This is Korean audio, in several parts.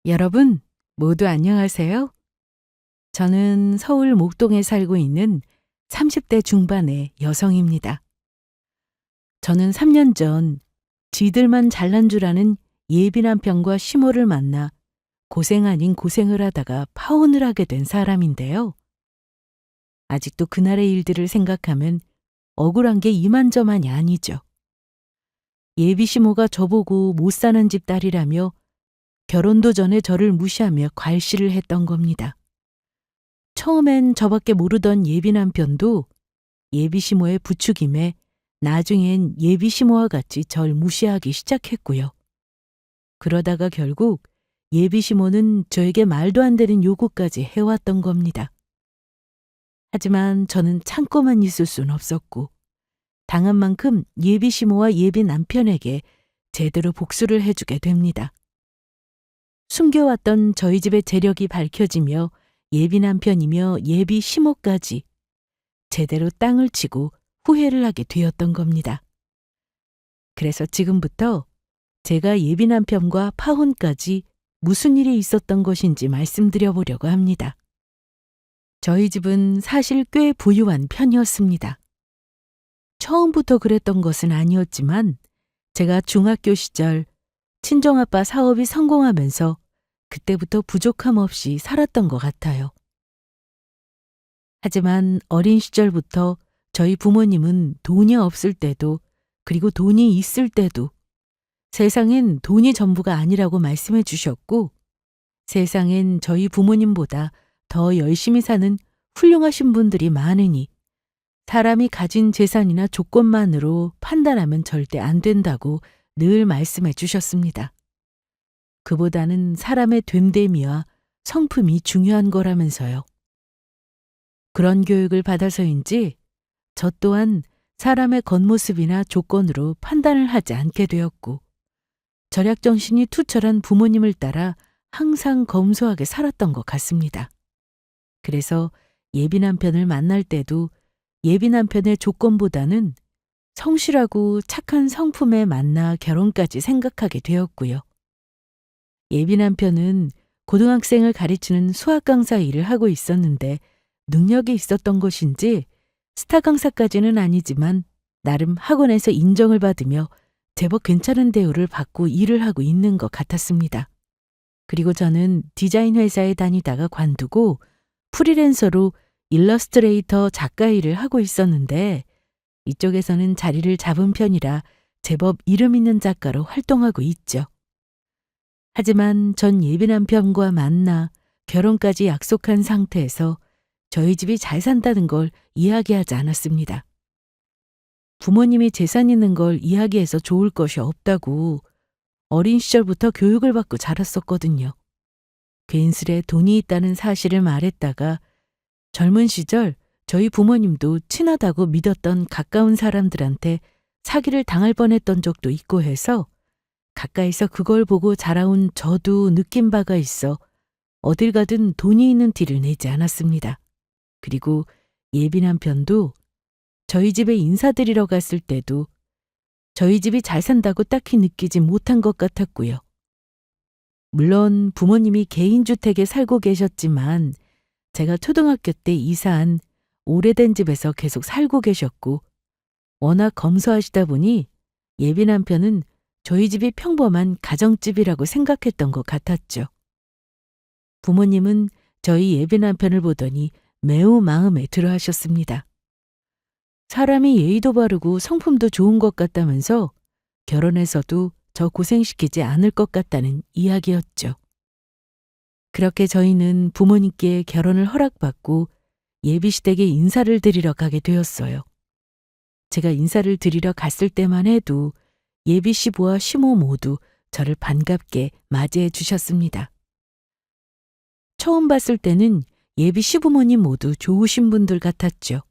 여러분, 모두 안녕하세요. 저는 서울 목동에 살고 있는 30대 중반의 여성입니다. 저는 3년 전 지들만 잘난 줄 아는 예비 남편과 시모를 만나 고생 아닌 고생을 하다가 파혼을 하게 된 사람인데요. 아직도 그날의 일들을 생각하면 억울한 게 이만저만이 아니죠. 예비 시모가 저보고 못 사는 집 딸이라며 결혼도 전에 저를 무시하며 괄시를 했던 겁니다. 처음엔 저밖에 모르던 예비 남편도 예비 시모의 부추김에 나중엔 예비 시모와 같이 절 무시하기 시작했고요. 그러다가 결국 예비 시모는 저에게 말도 안 되는 요구까지 해왔던 겁니다. 하지만 저는 참고만 있을 순 없었고 당한 만큼 예비 시모와 예비 남편에게 제대로 복수를 해주게 됩니다. 숨겨왔던 저희 집의 재력이 밝혀지며 예비 남편이며 예비 시모까지 제대로 땅을 치고 후회를 하게 되었던 겁니다. 그래서 지금부터 제가 예비 남편과 파혼까지 무슨 일이 있었던 것인지 말씀드려 보려고 합니다. 저희 집은 사실 꽤 부유한 편이었습니다. 처음부터 그랬던 것은 아니었지만 제가 중학교 시절 친정아빠 사업이 성공하면서 그때부터 부족함 없이 살았던 것 같아요. 하지만 어린 시절부터 저희 부모님은 돈이 없을 때도 그리고 돈이 있을 때도 세상엔 돈이 전부가 아니라고 말씀해 주셨고 세상엔 저희 부모님보다 더 열심히 사는 훌륭하신 분들이 많으니 사람이 가진 재산이나 조건만으로 판단하면 절대 안 된다고 늘 말씀해 주셨습니다. 그보다는 사람의 됨됨이와 성품이 중요한 거라면서요. 그런 교육을 받아서인지 저 또한 사람의 겉모습이나 조건으로 판단을 하지 않게 되었고 절약정신이 투철한 부모님을 따라 항상 검소하게 살았던 것 같습니다. 그래서 예비 남편을 만날 때도 예비 남편의 조건보다는 성실하고 착한 성품에 만나 결혼까지 생각하게 되었고요. 예비 남편은 고등학생을 가르치는 수학 강사 일을 하고 있었는데 능력이 있었던 것인지 스타 강사까지는 아니지만 나름 학원에서 인정을 받으며 제법 괜찮은 대우를 받고 일을 하고 있는 것 같았습니다. 그리고 저는 디자인 회사에 다니다가 관두고 프리랜서로 일러스트레이터 작가 일을 하고 있었는데 이쪽에서는 자리를 잡은 편이라 제법 이름 있는 작가로 활동하고 있죠. 하지만 전 예비 남편과 만나 결혼까지 약속한 상태에서 저희 집이 잘 산다는 걸 이야기하지 않았습니다. 부모님이 재산 있는 걸 이야기해서 좋을 것이 없다고 어린 시절부터 교육을 받고 자랐었거든요. 괜스레 돈이 있다는 사실을 말했다가 젊은 시절 저희 부모님도 친하다고 믿었던 가까운 사람들한테 사기를 당할 뻔했던 적도 있고 해서 가까이서 그걸 보고 자라온 저도 느낀 바가 있어 어딜 가든 돈이 있는 티를 내지 않았습니다. 그리고 예비 남편도 저희 집에 인사드리러 갔을 때도 저희 집이 잘 산다고 딱히 느끼지 못한 것 같았고요. 물론 부모님이 개인주택에 살고 계셨지만 제가 초등학교 때 이사한 오래된 집에서 계속 살고 계셨고 워낙 검소하시다 보니 예비 남편은 저희 집이 평범한 가정집이라고 생각했던 것 같았죠. 부모님은 저희 예비 남편을 보더니 매우 마음에 들어 하셨습니다. 사람이 예의도 바르고 성품도 좋은 것 같다면서 결혼해서도 저 고생시키지 않을 것 같다는 이야기였죠. 그렇게 저희는 부모님께 결혼을 허락받고 예비시댁에 인사를 드리러 가게 되었어요. 제가 인사를 드리러 갔을 때만 해도 예비 시부와 시모 모두 저를 반갑게 맞이해 주셨습니다. 처음 봤을 때는 예비 시부모님 모두 좋으신 분들 같았죠.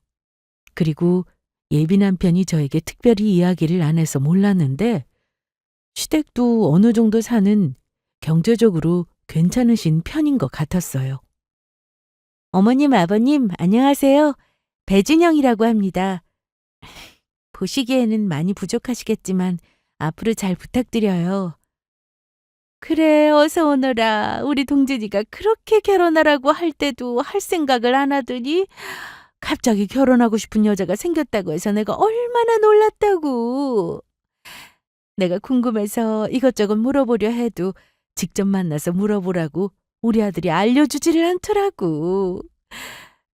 그리고 예비 남편이 저에게 특별히 이야기를 안 해서 몰랐는데 시댁도 어느 정도 사는 경제적으로 괜찮으신 편인 것 같았어요. 어머님, 아버님, 안녕하세요. 배진영이라고 합니다. 보시기에는 많이 부족하시겠지만 앞으로 잘 부탁드려요. 그래, 어서 오너라. 우리 동진이가 그렇게 결혼하라고 할 때도 할 생각을 안 하더니 갑자기 결혼하고 싶은 여자가 생겼다고 해서 내가 얼마나 놀랐다고. 내가 궁금해서 이것저것 물어보려 해도 직접 만나서 물어보라고 우리 아들이 알려주지를 않더라고.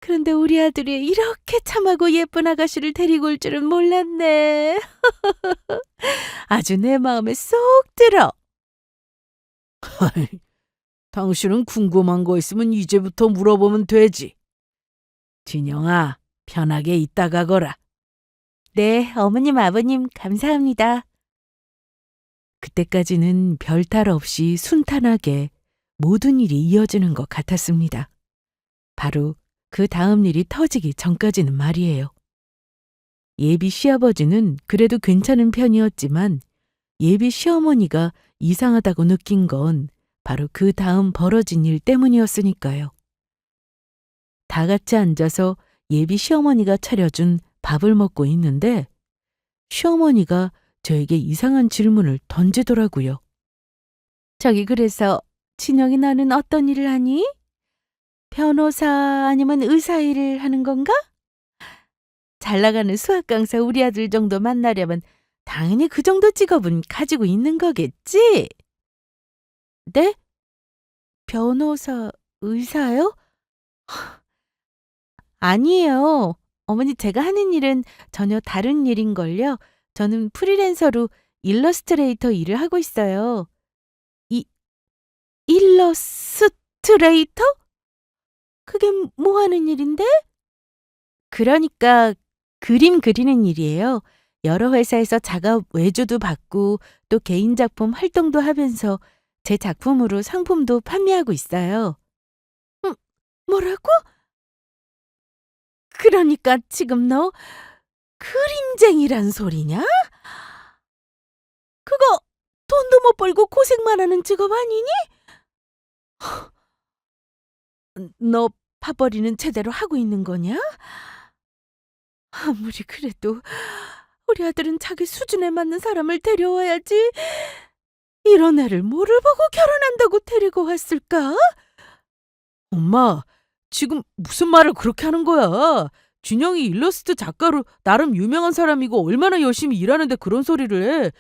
그런데 우리 아들이 이렇게 참하고 예쁜 아가씨를 데리고 올 줄은 몰랐네. 아주 내 마음에 쏙 들어. 당신은 궁금한 거 있으면 이제부터 물어보면 되지. 진영아, 편하게 있다 가거라. 네, 어머님, 아버님, 감사합니다. 그때까지는 별탈 없이 순탄하게 모든 일이 이어지는 것 같았습니다. 바로 그 다음 일이 터지기 전까지는 말이에요. 예비 시아버지는 그래도 괜찮은 편이었지만 예비 시어머니가 이상하다고 느낀 건 바로 그 다음 벌어진 일 때문이었으니까요. 다 같이 앉아서 예비 시어머니가 차려준 밥을 먹고 있는데 시어머니가 저에게 이상한 질문을 던지더라고요. 저기 그래서 진영이 너는 어떤 일을 하니? 변호사 아니면 의사 일을 하는 건가? 잘 나가는 수학 강사 우리 아들 정도 만나려면 당연히 그 정도 직업은 가지고 있는 거겠지? 네? 변호사, 의사요? 아니에요. 어머니 제가 하는 일은 전혀 다른 일인걸요. 저는 프리랜서로 일러스트레이터 일을 하고 있어요. 이, 일러스트레이터? 그게 뭐 하는 일인데? 그러니까 그림 그리는 일이에요. 여러 회사에서 작업 외주도 받고 또 개인 작품 활동도 하면서 제 작품으로 상품도 판매하고 있어요. 뭐라고? 그러니까 지금 너 그림쟁이란 소리냐? 그거 돈도 못 벌고 고생만 하는 직업 아니니? 너 밥벌이는 제대로 하고 있는 거냐? 아무리 그래도 우리 아들은 자기 수준에 맞는 사람을 데려와야지. 이런 애를 뭐를 보고 결혼한다고 데리고 왔을까? 엄마, 지금 무슨 말을 그렇게 하는 거야? 준영이 일러스트 작가로 나름 유명한 사람이고 얼마나 열심히 일하는데 그런 소리를 해.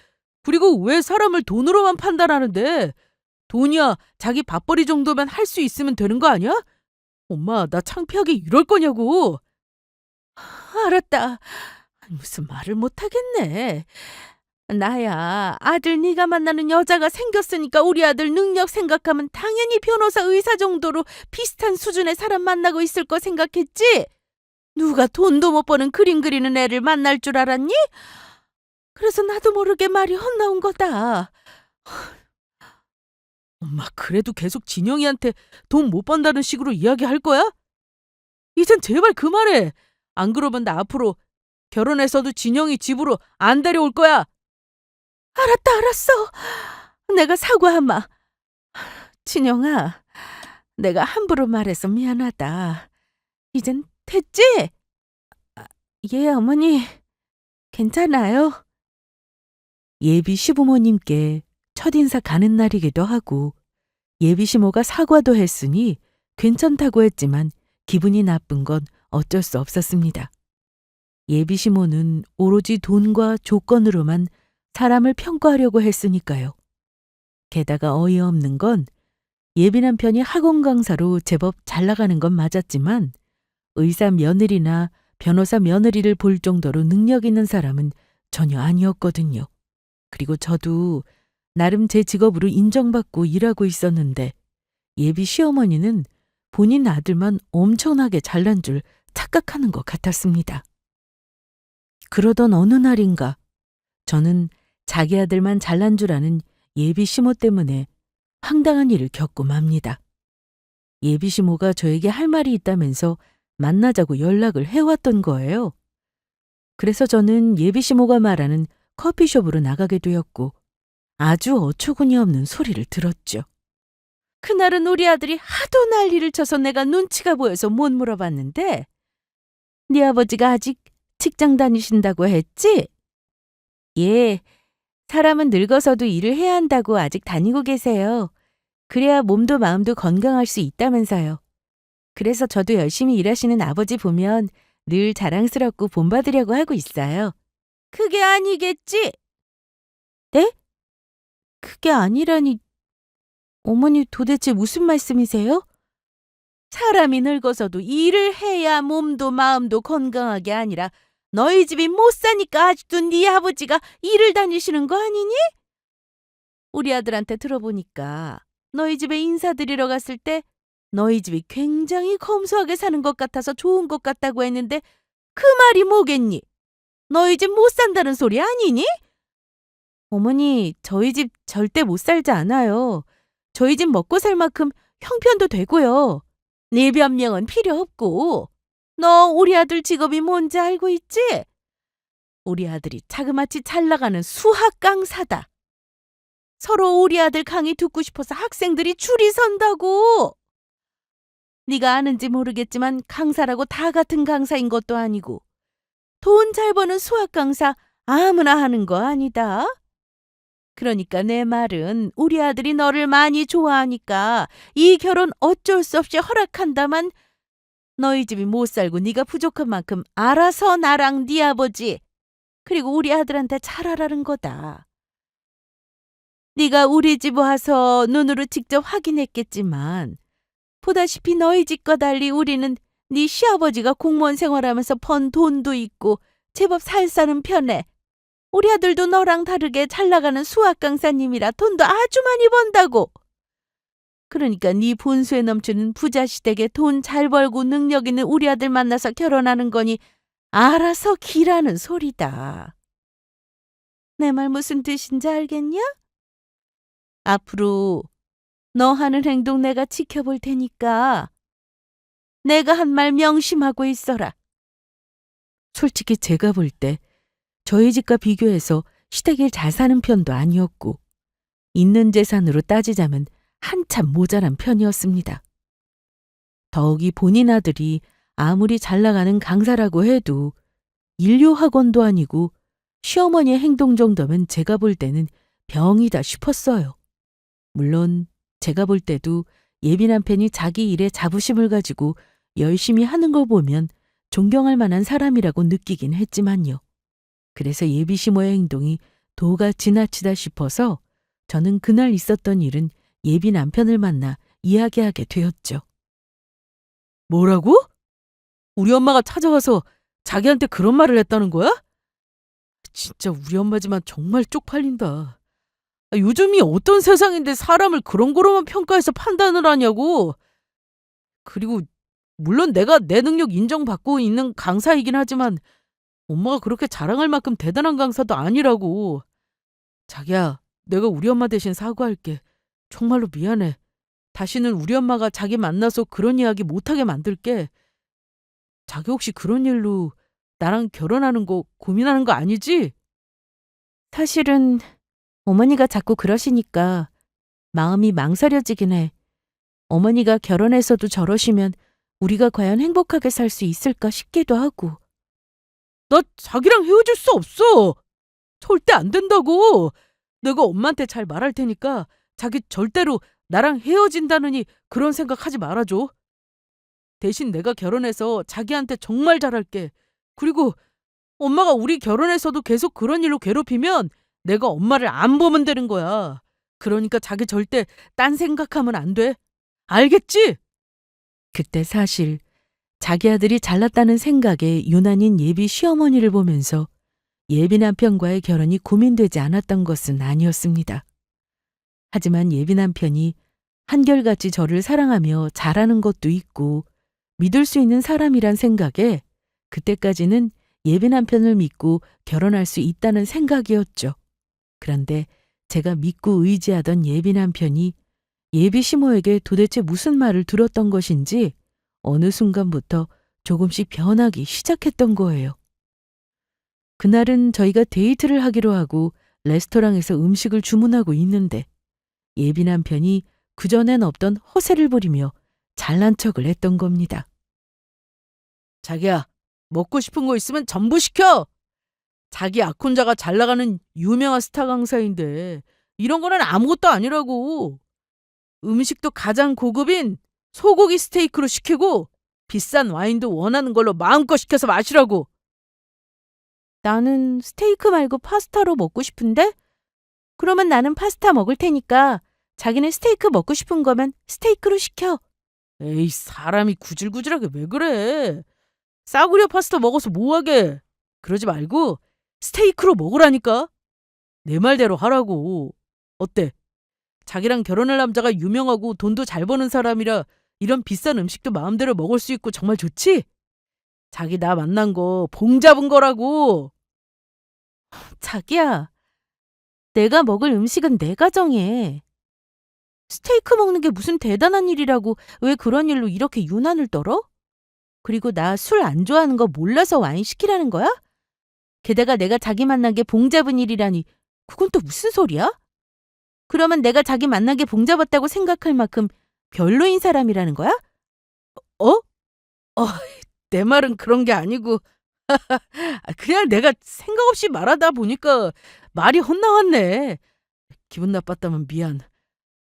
그리고 왜 사람을 돈으로만 판단하는데? 돈이야 자기 밥벌이 정도면 할 수 있으면 되는 거 아니야? 엄마, 나 창피하게 이럴 거냐고. 알았다. 무슨 말을 못하겠네. 나야 아들 네가 만나는 여자가 생겼으니까 우리 아들 능력 생각하면 당연히 변호사 의사 정도로 비슷한 수준의 사람 만나고 있을 거 생각했지? 누가 돈도 못 버는 그림 그리는 애를 만날 줄 알았니? 그래서 나도 모르게 말이 헛나온 거다. 엄마, 그래도 계속 진영이한테 돈 못 번다는 식으로 이야기할 거야? 이젠 제발 그만해. 안 그러면 나 앞으로 결혼해서도 진영이 집으로 안 데려올 거야. 알았다, 알았어. 내가 사과하마. 진영아, 내가 함부로 말해서 미안하다. 이젠 됐지? 예, 어머니. 괜찮아요. 예비 시부모님께 첫인사 가는 날이기도 하고 예비 시모가 사과도 했으니 괜찮다고 했지만 기분이 나쁜 건 어쩔 수 없었습니다. 예비 시모는 오로지 돈과 조건으로만 사람을 평가하려고 했으니까요. 게다가 어이없는 건 예비 남편이 학원 강사로 제법 잘 나가는 건 맞았지만 의사 며느리나 변호사 며느리를 볼 정도로 능력 있는 사람은 전혀 아니었거든요. 그리고 저도 나름 제 직업으로 인정받고 일하고 있었는데 예비 시어머니는 본인 아들만 엄청나게 잘난 줄 착각하는 것 같았습니다. 그러던 어느 날인가 저는 자기 아들만 잘난 줄 아는 예비 시모 때문에 황당한 일을 겪고 맙니다. 예비 시모가 저에게 할 말이 있다면서 만나자고 연락을 해왔던 거예요. 그래서 저는 예비 시모가 말하는 커피숍으로 나가게 되었고 아주 어처구니 없는 소리를 들었죠. 그날은 우리 아들이 하도 난리를 쳐서 내가 눈치가 보여서 못 물어봤는데 네 아버지가 아직 직장 다니신다고 했지? 예, 사람은 늙어서도 일을 해야 한다고 아직 다니고 계세요. 그래야 몸도 마음도 건강할 수 있다면서요. 그래서 저도 열심히 일하시는 아버지 보면 늘 자랑스럽고 본받으려고 하고 있어요. 그게 아니겠지? 네? 그게 아니라니, 어머니 도대체 무슨 말씀이세요? 사람이 늙어서도 일을 해야 몸도 마음도 건강하게 아니라 너희 집이 못 사니까 아직도 네 아버지가 일을 다니시는 거 아니니? 우리 아들한테 들어보니까 너희 집에 인사드리러 갔을 때 너희 집이 굉장히 검소하게 사는 것 같아서 좋은 것 같다고 했는데 그 말이 뭐겠니? 너희 집 못 산다는 소리 아니니? 어머니, 저희 집 절대 못 살지 않아요. 저희 집 먹고 살 만큼 형편도 되고요. 네 변명은 필요 없고. 너 우리 아들 직업이 뭔지 알고 있지? 우리 아들이 자그마치 잘 나가는 수학 강사다. 서로 우리 아들 강의 듣고 싶어서 학생들이 줄이 선다고. 네가 아는지 모르겠지만 강사라고 다 같은 강사인 것도 아니고 돈 잘 버는 수학 강사 아무나 하는 거 아니다. 그러니까 내 말은 우리 아들이 너를 많이 좋아하니까 이 결혼 어쩔 수 없이 허락한다만 너희 집이 못 살고 네가 부족한 만큼 알아서 나랑 네 아버지 그리고 우리 아들한테 잘하라는 거다. 네가 우리 집 와서 눈으로 직접 확인했겠지만 보다시피 너희 집과 달리 우리는 네 시아버지가 공무원 생활하면서 번 돈도 있고 제법 살 사는 편에 우리 아들도 너랑 다르게 잘 나가는 수학 강사님이라 돈도 아주 많이 번다고. 그러니까 네 본수에 넘치는 부자 시댁에 돈 잘 벌고 능력 있는 우리 아들 만나서 결혼하는 거니 알아서 기라는 소리다. 내 말 무슨 뜻인지 알겠냐? 앞으로 너 하는 행동 내가 지켜볼 테니까 내가 한 말 명심하고 있어라. 솔직히 제가 볼 때 저희 집과 비교해서 시댁이 잘 사는 편도 아니었고 있는 재산으로 따지자면 한참 모자란 편이었습니다. 더욱이 본인 아들이 아무리 잘 나가는 강사라고 해도 인류학원도 아니고 시어머니의 행동 정도면 제가 볼 때는 병이다 싶었어요. 물론 제가 볼 때도 예비 남편이 자기 일에 자부심을 가지고 열심히 하는 걸 보면 존경할 만한 사람이라고 느끼긴 했지만요. 그래서 예비 시모의 행동이 도가 지나치다 싶어서 저는 그날 있었던 일은 예비 남편을 만나 이야기하게 되었죠. 뭐라고? 우리 엄마가 찾아와서 자기한테 그런 말을 했다는 거야? 진짜 우리 엄마지만 정말 쪽팔린다. 요즘이 어떤 세상인데 사람을 그런 거로만 평가해서 판단을 하냐고. 그리고 물론 내가 내 능력 인정받고 있는 강사이긴 하지만 엄마가 그렇게 자랑할 만큼 대단한 강사도 아니라고. 자기야, 내가 우리 엄마 대신 사과할게. 정말로 미안해. 다시는 우리 엄마가 자기 만나서 그런 이야기 못하게 만들게. 자기 혹시 그런 일로 나랑 결혼하는 거 고민하는 거 아니지? 사실은 어머니가 자꾸 그러시니까 마음이 망설여지긴 해. 어머니가 결혼해서도 저러시면 우리가 과연 행복하게 살 수 있을까 싶기도 하고. 나 자기랑 헤어질 수 없어. 절대 안 된다고. 내가 엄마한테 잘 말할 테니까 자기 절대로 나랑 헤어진다느니 그런 생각하지 말아줘. 대신 내가 결혼해서 자기한테 정말 잘할게. 그리고 엄마가 우리 결혼해서도 계속 그런 일로 괴롭히면 내가 엄마를 안 보면 되는 거야. 그러니까 자기 절대 딴 생각하면 안 돼. 알겠지? 그때 사실 자기 아들이 잘났다는 생각에 유난인 예비 시어머니를 보면서 예비 남편과의 결혼이 고민되지 않았던 것은 아니었습니다. 하지만 예비 남편이 한결같이 저를 사랑하며 잘하는 것도 있고 믿을 수 있는 사람이란 생각에 그때까지는 예비 남편을 믿고 결혼할 수 있다는 생각이었죠. 그런데 제가 믿고 의지하던 예비 남편이 예비 시모에게 도대체 무슨 말을 들었던 것인지 어느 순간부터 조금씩 변하기 시작했던 거예요. 그날은 저희가 데이트를 하기로 하고 레스토랑에서 음식을 주문하고 있는데 예비 남편이 그전엔 없던 허세를 부리며 잘난 척을 했던 겁니다. 자기야, 먹고 싶은 거 있으면 전부 시켜. 자기 악혼자가 잘 나가는 유명한 스타 강사인데 이런 거는 아무것도 아니라고. 음식도 가장 고급인 소고기 스테이크로 시키고 비싼 와인도 원하는 걸로 마음껏 시켜서 마시라고. 나는 스테이크 말고 파스타로 먹고 싶은데? 그러면 나는 파스타 먹을 테니까 자기는 스테이크 먹고 싶은 거면 스테이크로 시켜. 에이, 사람이 구질구질하게 왜 그래? 싸구려 파스타 먹어서 뭐하게. 그러지 말고 스테이크로 먹으라니까. 내 말대로 하라고. 어때? 자기랑 결혼할 남자가 유명하고 돈도 잘 버는 사람이라 이런 비싼 음식도 마음대로 먹을 수 있고 정말 좋지? 자기 나 만난 거 봉 잡은 거라고. 자기야, 내가 먹을 음식은 내가 정해. 스테이크 먹는 게 무슨 대단한 일이라고 왜 그런 일로 이렇게 유난을 떨어? 그리고 나 술 안 좋아하는 거 몰라서 와인 시키라는 거야? 게다가 내가 자기 만난 게 봉 잡은 일이라니 그건 또 무슨 소리야? 그러면 내가 자기 만난 게 봉 잡았다고 생각할 만큼 별로인 사람이라는 거야? 어? 내 말은 그런 게 아니고 그냥 내가 생각 없이 말하다 보니까 말이 헛나왔네. 기분 나빴다면 미안.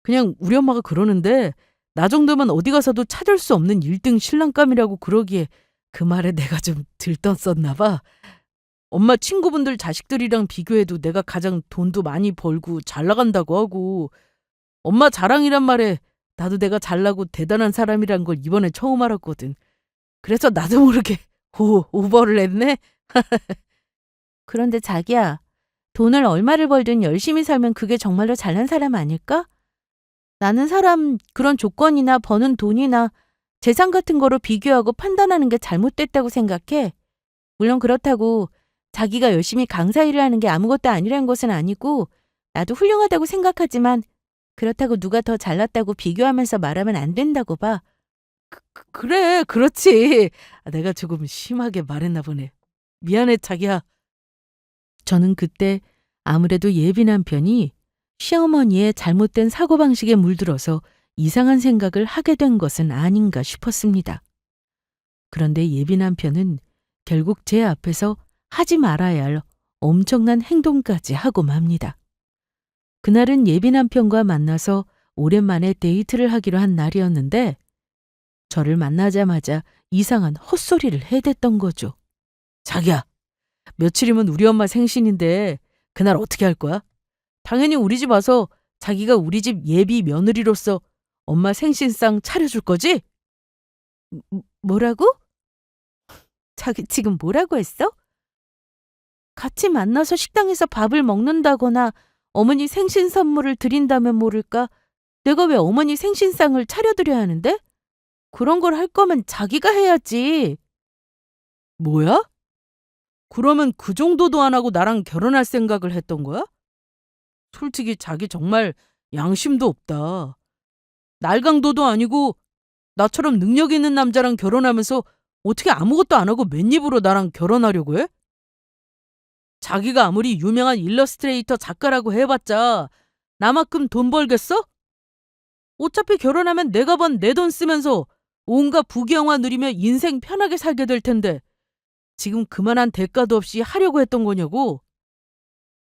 그냥 우리 엄마가 그러는데 나 정도면 어디 가서도 찾을 수 없는 1등 신랑감이라고 그러기에 그 말에 내가 좀 들떴었나 봐. 엄마 친구분들 자식들이랑 비교해도 내가 가장 돈도 많이 벌고 잘 나간다고 하고 엄마 자랑이란 말에 나도 내가 잘나고 대단한 사람이란 걸 이번에 처음 알았거든. 그래서 나도 모르게 오버를 했네. 그런데 자기야, 돈을 얼마를 벌든 열심히 살면 그게 정말로 잘난 사람 아닐까? 나는 사람 그런 조건이나 버는 돈이나 재산 같은 거로 비교하고 판단하는 게 잘못됐다고 생각해. 물론 그렇다고 자기가 열심히 강사 일을 하는 게 아무것도 아니라는 것은 아니고 나도 훌륭하다고 생각하지만 그렇다고 누가 더 잘났다고 비교하면서 말하면 안 된다고 봐. 그래, 그렇지. 내가 조금 심하게 말했나 보네. 미안해, 자기야. 저는 그때 아무래도 예비 남편이 시어머니의 잘못된 사고방식에 물들어서 이상한 생각을 하게 된 것은 아닌가 싶었습니다. 그런데 예비 남편은 결국 제 앞에서 하지 말아야 할 엄청난 행동까지 하고 맙니다. 그날은 예비 남편과 만나서 오랜만에 데이트를 하기로 한 날이었는데 저를 만나자마자 이상한 헛소리를 해댔던 거죠. 자기야, 며칠이면 우리 엄마 생신인데 그날 어떻게 할 거야? 당연히 우리 집 와서 자기가 우리 집 예비 며느리로서 엄마 생신상 차려줄 거지? 뭐라고? 자기 지금 뭐라고 했어? 같이 만나서 식당에서 밥을 먹는다거나 어머니 생신 선물을 드린다면 모를까? 내가 왜 어머니 생신상을 차려드려야 하는데? 그런 걸 할 거면 자기가 해야지. 뭐야? 그러면 그 정도도 안 하고 나랑 결혼할 생각을 했던 거야? 솔직히 자기 정말 양심도 없다. 날강도도 아니고 나처럼 능력 있는 남자랑 결혼하면서 어떻게 아무것도 안 하고 맨입으로 나랑 결혼하려고 해? 자기가 아무리 유명한 일러스트레이터 작가라고 해봤자 나만큼 돈 벌겠어? 어차피 결혼하면 내가 번 내 돈 쓰면서 온갖 부귀영화 누리며 인생 편하게 살게 될 텐데 지금 그만한 대가도 없이 하려고 했던 거냐고?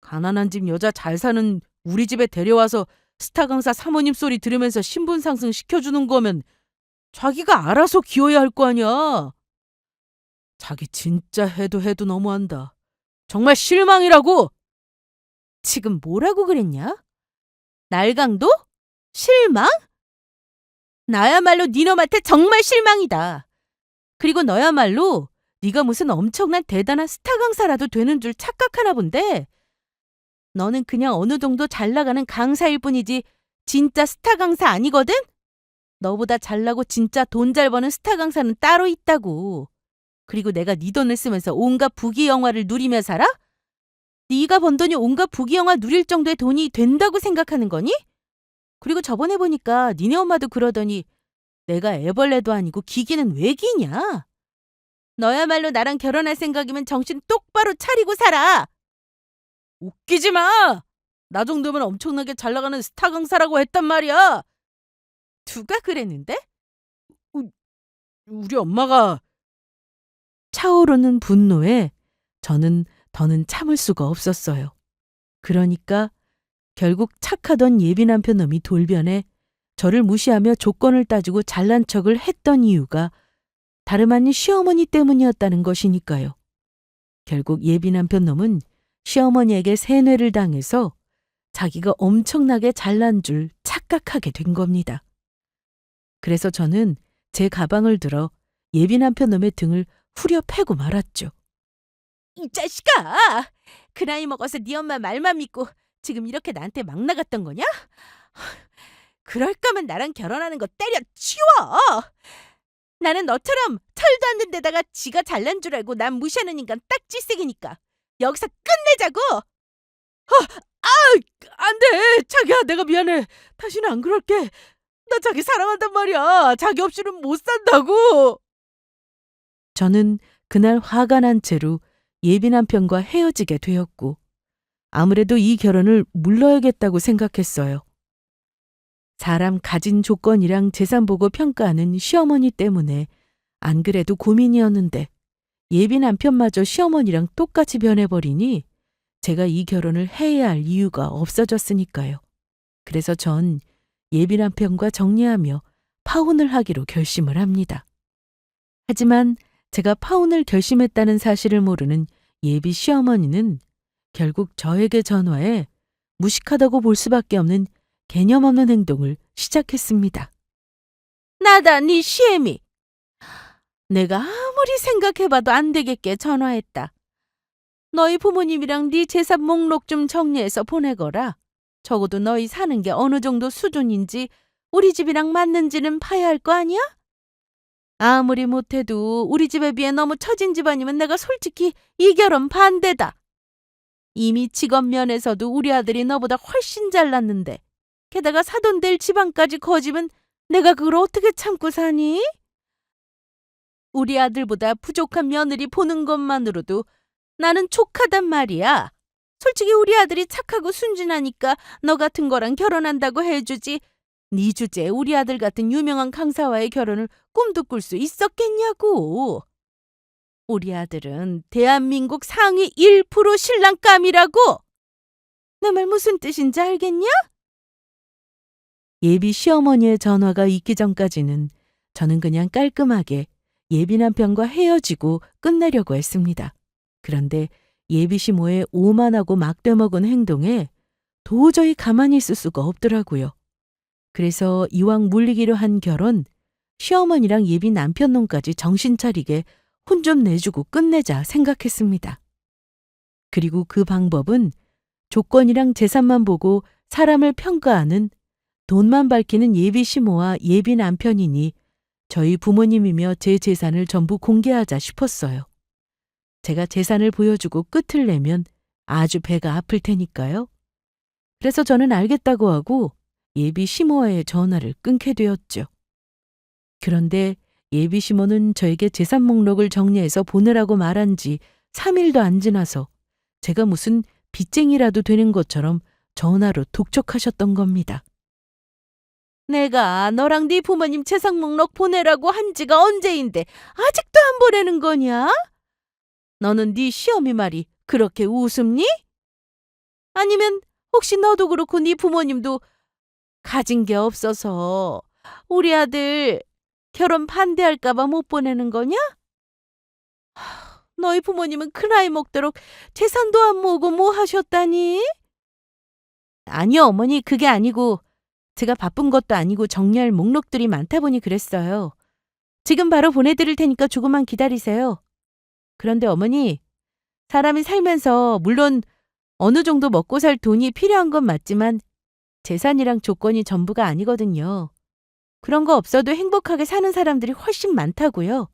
가난한 집 여자 잘 사는 우리 집에 데려와서 스타 강사 사모님 소리 들으면서 신분 상승 시켜주는 거면 자기가 알아서 기어야 할 거 아니야. 자기 진짜 해도 너무한다. 정말 실망이라고. 지금 뭐라고 그랬냐? 날강도? 실망? 나야말로 니놈한테 정말 실망이다. 그리고 너야말로 네가 무슨 엄청난 대단한 스타 강사라도 되는 줄 착각하나 본데 너는 그냥 어느 정도 잘 나가는 강사일 뿐이지 진짜 스타 강사 아니거든? 너보다 잘나고 진짜 돈 잘 버는 스타 강사는 따로 있다고. 그리고 내가 네 돈을 쓰면서 온갖 부귀영화를 누리며 살아? 네가 번 돈이 온갖 부귀영화 누릴 정도의 돈이 된다고 생각하는 거니? 그리고 저번에 보니까 니네 엄마도 그러더니 내가 애벌레도 아니고 기기는 왜 기냐? 너야말로 나랑 결혼할 생각이면 정신 똑바로 차리고 살아. 웃기지 마. 나 정도면 엄청나게 잘 나가는 스타 강사라고 했단 말이야. 누가 그랬는데? 우리 엄마가. 차오르는 분노에 저는 더는 참을 수가 없었어요. 그러니까 결국 착하던 예비 남편 놈이 돌변해 저를 무시하며 조건을 따지고 잘난 척을 했던 이유가 다름 아닌 시어머니 때문이었다는 것이니까요. 결국 예비 남편 놈은 시어머니에게 세뇌를 당해서 자기가 엄청나게 잘난 줄 착각하게 된 겁니다. 그래서 저는 제 가방을 들어 예비 남편 놈의 등을 후려 패고 말았죠. 이 자식아! 그 나이 먹어서 네 엄마 말만 믿고 지금 이렇게 나한테 막 나갔던 거냐? 그럴 거면 나랑 결혼하는 거 때려치워! 나는 너처럼 철도 안 된 데다가 지가 잘난 줄 알고 난 무시하는 인간 딱 질색이니까 여기서 끝내자고! 안 돼! 자기야, 내가 미안해. 다시는 안 그럴게. 나 자기 사랑한단 말이야. 자기 없이는 못 산다고! 저는 그날 화가 난 채로 예비 남편과 헤어지게 되었고 아무래도 이 결혼을 물러야겠다고 생각했어요. 사람 가진 조건이랑 재산 보고 평가하는 시어머니 때문에 안 그래도 고민이었는데 예비 남편마저 시어머니랑 똑같이 변해버리니 제가 이 결혼을 해야 할 이유가 없어졌으니까요. 그래서 전 예비 남편과 정리하며 파혼을 하기로 결심을 합니다. 하지만 제가 파혼을 결심했다는 사실을 모르는 예비 시어머니는 결국 저에게 전화해 무식하다고 볼 수밖에 없는 개념 없는 행동을 시작했습니다. 나다, 네 시애미. 내가 아무리 생각해봐도 안 되겠게 전화했다. 너희 부모님이랑 네 재산 목록 좀 정리해서 보내거라. 적어도 너희 사는 게 어느 정도 수준인지 우리 집이랑 맞는지는 봐야 할 거 아니야? 아무리 못해도 우리 집에 비해 너무 처진 집안이면 내가 솔직히 이 결혼 반대다. 이미 직업 면에서도 우리 아들이 너보다 훨씬 잘났는데 게다가 사돈될 집안까지 거지면 내가 그걸 어떻게 참고 사니? 우리 아들보다 부족한 며느리 보는 것만으로도 나는 족하단 말이야. 솔직히 우리 아들이 착하고 순진하니까 너 같은 거랑 결혼한다고 해주지. 네 주제에 우리 아들 같은 유명한 강사와의 결혼을 꿈도 꿀 수 있었겠냐고. 우리 아들은 대한민국 상위 1% 신랑감이라고. 내 말 무슨 뜻인지 알겠냐? 예비 시어머니의 전화가 있기 전까지는 저는 그냥 깔끔하게 예비 남편과 헤어지고 끝내려고 했습니다. 그런데 예비 시모의 오만하고 막대먹은 행동에 도저히 가만히 있을 수가 없더라고요. 그래서 이왕 물리기로 한 결혼, 시어머니랑 예비 남편 놈까지 정신 차리게 혼 좀 내주고 끝내자 생각했습니다. 그리고 그 방법은 조건이랑 재산만 보고 사람을 평가하는 돈만 밝히는 예비 시모와 예비 남편이니 저희 부모님이며 제 재산을 전부 공개하자 싶었어요. 제가 재산을 보여주고 끝을 내면 아주 배가 아플 테니까요. 그래서 저는 알겠다고 하고 예비 시모와의 전화를 끊게 되었죠. 그런데 예비 시모는 저에게 재산 목록을 정리해서 보내라고 말한 지 3일도 안 지나서 제가 무슨 빚쟁이라도 되는 것처럼 전화로 독촉하셨던 겁니다. 내가 너랑 네 부모님 재산 목록 보내라고 한 지가 언제인데 아직도 안 보내는 거냐? 너는 네 시어미 말이 그렇게 우습니? 아니면 혹시 너도 그렇고 네 부모님도 가진 게 없어서 우리 아들 결혼 반대할까 봐 못 보내는 거냐? 너희 부모님은 그 나이 먹도록 재산도 안 모으고 뭐 하셨다니? 아니요, 어머니, 그게 아니고 제가 바쁜 것도 아니고 정리할 목록들이 많다 보니 그랬어요. 지금 바로 보내드릴 테니까 조금만 기다리세요. 그런데 어머니, 사람이 살면서 물론 어느 정도 먹고 살 돈이 필요한 건 맞지만 재산이랑 조건이 전부가 아니거든요. 그런 거 없어도 행복하게 사는 사람들이 훨씬 많다고요.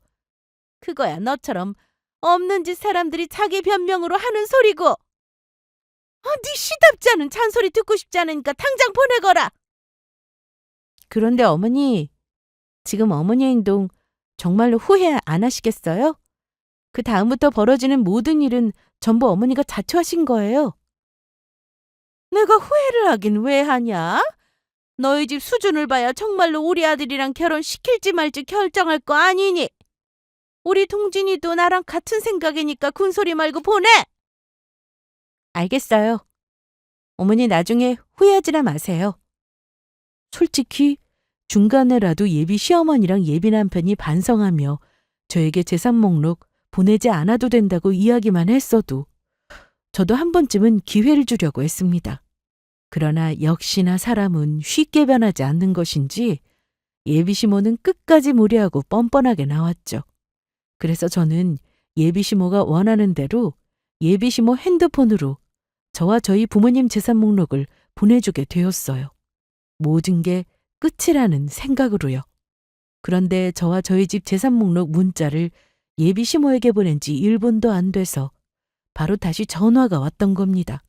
그거야 너처럼 없는 짓 사람들이 자기 변명으로 하는 소리고. 네 시답지 않은 잔소리 듣고 싶지 않으니까 당장 보내거라. 그런데 어머니, 지금 어머니 행동 정말로 후회 안 하시겠어요? 그 다음부터 벌어지는 모든 일은 전부 어머니가 자초하신 거예요. 내가 후회를 하긴 왜 하냐? 너희 집 수준을 봐야 정말로 우리 아들이랑 결혼시킬지 말지 결정할 거 아니니. 우리 동진이도 나랑 같은 생각이니까 군소리 말고 보내. 알겠어요. 어머니 나중에 후회하지나 마세요. 솔직히 중간에라도 예비 시어머니랑 예비 남편이 반성하며 저에게 재산 목록 보내지 않아도 된다고 이야기만 했어도 저도 한 번쯤은 기회를 주려고 했습니다. 그러나 역시나 사람은 쉽게 변하지 않는 것인지 예비 시모는 끝까지 무례하고 뻔뻔하게 나왔죠. 그래서 저는 예비 시모가 원하는 대로 예비 시모 핸드폰으로 저와 저희 부모님 재산 목록을 보내주게 되었어요. 모든 게 끝이라는 생각으로요. 그런데 저와 저희 집 재산 목록 문자를 예비 시모에게 보낸 지 1분도 안 돼서 바로 다시 전화가 왔던 겁니다.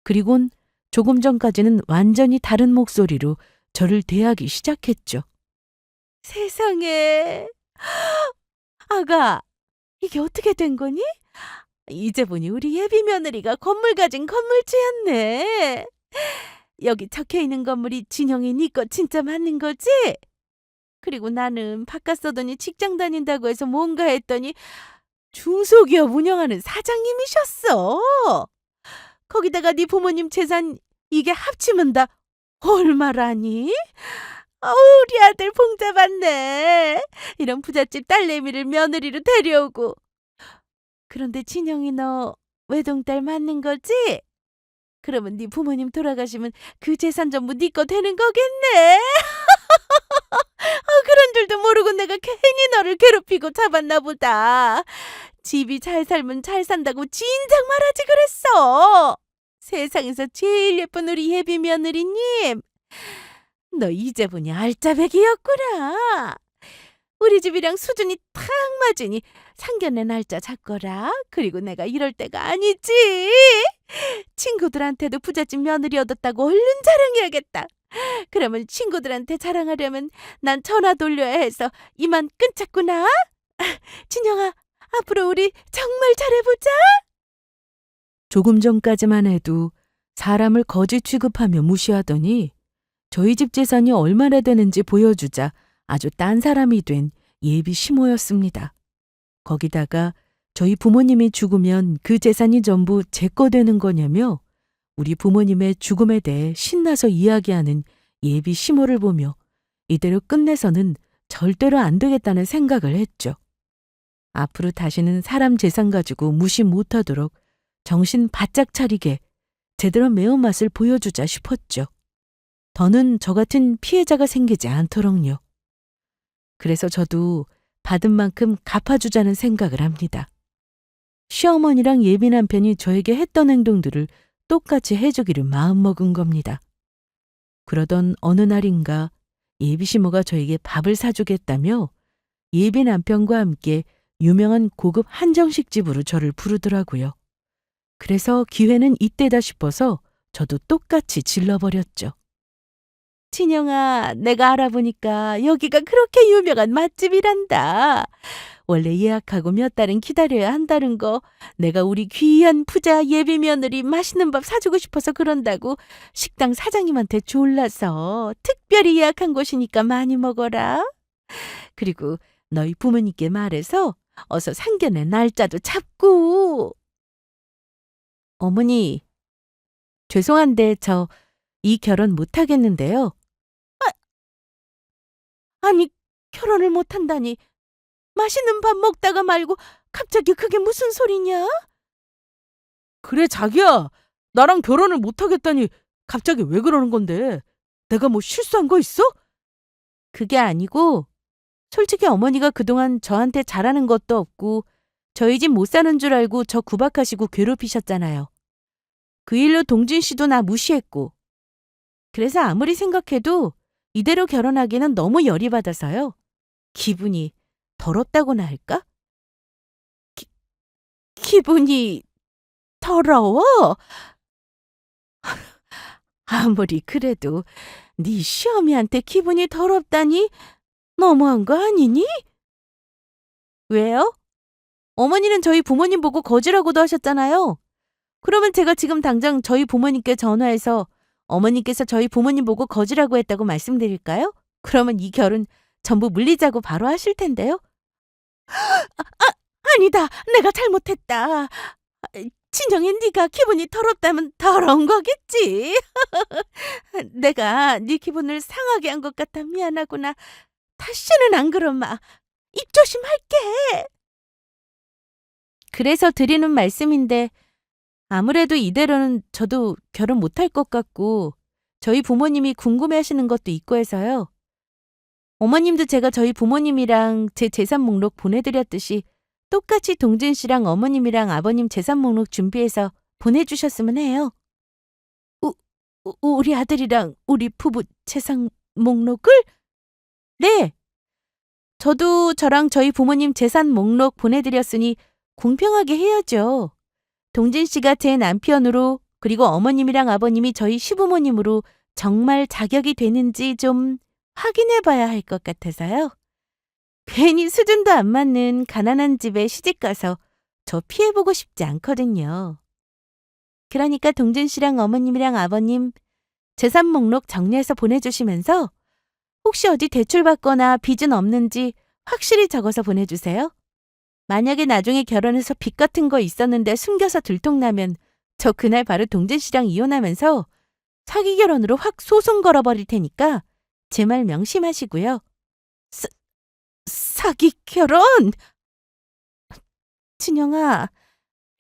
그리곤 조금 전까지는 완전히 다른 목소리로 저를 대하기 시작했죠. 세상에. 아가, 이게 어떻게 된 거니? 이제 보니 우리 예비 며느리가 건물 가진 건물주였네. 여기 적혀 있는 건물이 진영이 네 거 진짜 맞는 거지? 그리고 나는 바깥 서더니 직장 다닌다고 해서 뭔가 했더니 중소기업 운영하는 사장님이셨어. 거기다가 네 부모님 재산 이게 합치면 다 얼마라니? 우리 아들 봉잡았네. 이런 부잣집 딸내미를 며느리로 데려오고. 그런데 진영이 너 외동딸 맞는 거지? 그러면 네 부모님 돌아가시면 그 재산 전부 네 거 되는 거겠네. 그런 줄도 모르고 내가 괜히 너를 괴롭히고 잡았나 보다. 집이 잘 살면 잘 산다고 진작 말하지 그랬어. 세상에서 제일 예쁜 우리 예비 며느리님. 너 이제 보니 알짜배기였구나. 우리 집이랑 수준이 탁 맞으니 상견례 날짜 잡거라. 그리고 내가 이럴 때가 아니지. 친구들한테도 부잣집 며느리 얻었다고 얼른 자랑해야겠다. 그러면 친구들한테 자랑하려면 난 전화 돌려야 해서 이만 끊자꾸나. 진영아, 앞으로 우리 정말 잘해보자. 조금 전까지만 해도 사람을 거지 취급하며 무시하더니 저희 집 재산이 얼마나 되는지 보여주자 아주 딴 사람이 된 예비 시모였습니다. 거기다가 저희 부모님이 죽으면 그 재산이 전부 제 거 되는 거냐며 우리 부모님의 죽음에 대해 신나서 이야기하는 예비 시모를 보며 이대로 끝내서는 절대로 안 되겠다는 생각을 했죠. 앞으로 다시는 사람 재산 가지고 무시 못하도록 정신 바짝 차리게 제대로 매운맛을 보여주자 싶었죠. 더는 저 같은 피해자가 생기지 않도록요. 그래서 저도 받은 만큼 갚아주자는 생각을 합니다. 시어머니랑 예비 남편이 저에게 했던 행동들을 똑같이 해주기를 마음먹은 겁니다. 그러던 어느 날인가 예비 시모가 저에게 밥을 사주겠다며 예비 남편과 함께 유명한 고급 한정식 집으로 저를 부르더라고요. 그래서 기회는 이때다 싶어서 저도 똑같이 질러버렸죠. 진영아, 내가 알아보니까 여기가 그렇게 유명한 맛집이란다. 원래 예약하고 몇 달은 기다려야 한다는 거 내가 우리 귀한 부자 예비 며느리 맛있는 밥 사주고 싶어서 그런다고 식당 사장님한테 졸라서 특별히 예약한 곳이니까 많이 먹어라. 그리고 너희 부모님께 말해서 어서 상견례 날짜도 잡고. 어머니, 죄송한데 저 이 결혼 못하겠는데요. 아니, 결혼을 못한다니. 맛있는 밥 먹다가 말고 갑자기 그게 무슨 소리냐? 그래, 자기야. 나랑 결혼을 못하겠다니 갑자기 왜 그러는 건데? 내가 뭐 실수한 거 있어? 그게 아니고 솔직히 어머니가 그동안 저한테 잘하는 것도 없고 저희 집 못 사는 줄 알고 저 구박하시고 괴롭히셨잖아요. 그 일로 동진 씨도 나 무시했고. 그래서 아무리 생각해도 이대로 결혼하기는 너무 열이 받아서요. 기분이 더럽다고나 할까? 기분이 더러워? 아무리 그래도 네 시어미한테 기분이 더럽다니 너무한 거 아니니? 왜요? 어머니는 저희 부모님 보고 거지라고도 하셨잖아요. 그러면 제가 지금 당장 저희 부모님께 전화해서 어머니께서 저희 부모님 보고 거지라고 했다고 말씀드릴까요? 그러면 이 결혼 전부 물리자고 바로 하실 텐데요. 아니다. 내가 잘못했다. 친정에 네가 기분이 더럽다면 더러운 거겠지. 내가 네 기분을 상하게 한 것 같아 미안하구나. 다시는 안 그러마. 입 조심할게. 그래서 드리는 말씀인데 아무래도 이대로는 저도 결혼 못할 것 같고 저희 부모님이 궁금해하시는 것도 있고 해서요. 어머님도 제가 저희 부모님이랑 제 재산 목록 보내드렸듯이 똑같이 동진 씨랑 어머님이랑 아버님 재산 목록 준비해서 보내주셨으면 해요. 우, 우리 아들이랑 우리 부부 재산 목록을? 네. 저도 저랑 저희 부모님 재산 목록 보내드렸으니 공평하게 해야죠. 동진 씨가 제 남편으로 그리고 어머님이랑 아버님이 저희 시부모님으로 정말 자격이 되는지 좀 확인해 봐야 할 것 같아서요. 괜히 수준도 안 맞는 가난한 집에 시집가서 저 피해보고 싶지 않거든요. 그러니까 동진 씨랑 어머님이랑 아버님 재산 목록 정리해서 보내주시면서 혹시 어디 대출받거나 빚은 없는지 확실히 적어서 보내주세요. 만약에 나중에 결혼해서 빚 같은 거 있었는데 숨겨서 들통나면 저 그날 바로 동진 씨랑 이혼하면서 사기 결혼으로 확 소송 걸어버릴 테니까 제 말 명심하시고요. 사기 결혼? 친영아,